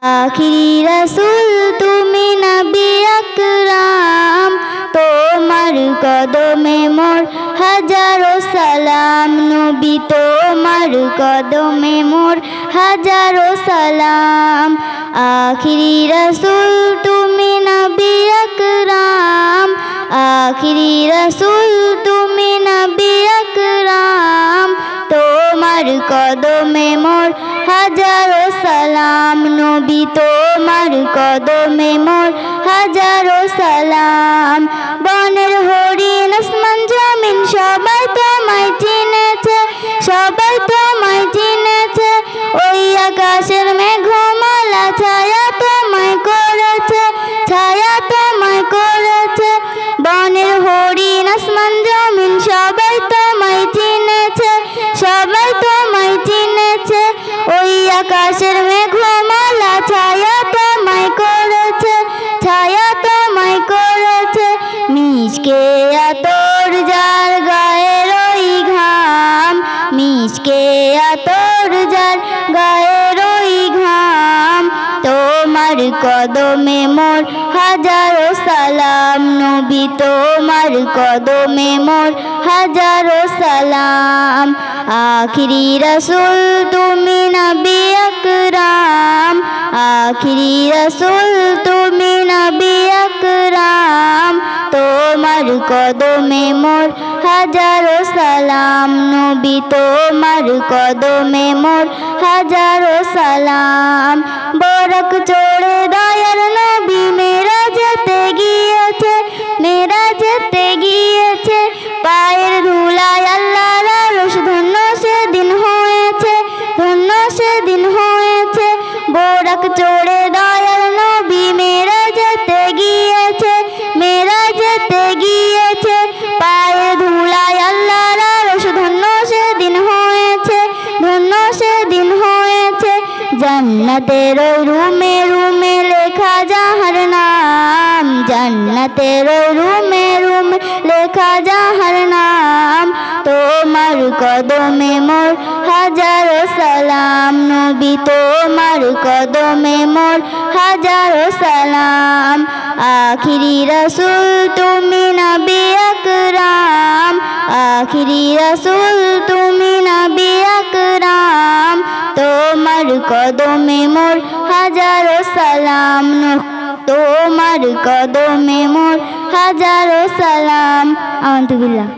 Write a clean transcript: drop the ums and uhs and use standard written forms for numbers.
আখিরি রাসূল তুমি নবী আকরাম, তোমার কদমে মোর হাজারো সালাম। নবী তোমার কদমে মোর হাজারো সালাম। আখিরি রাসূল তুমি নবী আকরাম, আখিরি রাসূল তুমি নবী আকরাম, তোমার কদমে মোর হাজারো সালাম। নবী তোমার কদমে মোর হাজারো সালাম। বনের হরিণ আসমান জমিন সবাই তোমায় চিনেছে, সবাই তোমায় চিনেছে। ওই আকাশের মেঘমালা ছায়া তোমায় করেছে, ছায়া তোমায় করেছে। বনের হরিণ আসমান জমিন সবাই তোমায় চিনেছে, সবাই তোমায় চিনেছে। ওই আকাশের মেঘমালা ছায়া তোমায় করেছে, ছায়া তোমায় করেছে। মিশকে আতর যার গায়ের ওই ঘাম, মিশকে আতর যার গায়ের ওই ঘাম, তোমার কদমে মোর হাজারো সালাম। নবী তোমার কদমে মোর হাজারো সালাম। আখিরি রাসূল তুমি নবী আকরাম, আখিরি রাসূল তুমি নবী আকরাম, তোমার কদমে মোর হাজারো সালাম। নবী তোমার কদমে মোর হাজারো সালাম। বরক চড়ে দয়ার নবী মেরাজেতে গিয়েছে, মেরাজেতে গিয়েছে। পায়ের ধুলায় আল্লাহর আরশ ধন্য সেদিন হয়েছে, ধন্য সেদিন হয়েছে। বরক চড়ে দয়ার নবী মেরাজেতে গিয়েছে, মেরাজেতে গিয়েছে। পায়ের ধুলায় আল্লাহর আরশ ধন্য সেদিন হয়েছে, ধন্য সেদিন হয়েছে। জান্নাতের ওই রুমে রুমে লেখা যাহার নাম, জান্নাতের ওই রুমে রুমে লেখা যাহার নাম, তোমার কদমে মোর হাজারো সালাম। নবী তোমার কদমে মোর হাজারো সালাম। আখিরি রাসূল তুমি নবী আকরাম, আখিরি রাসূল তুমি নবী আকরাম, তোমার কদমে মোর হাজারো সালাম। তোমার কদমে মোর হাজারো সালাম। আলহামদুলিল্লাহ।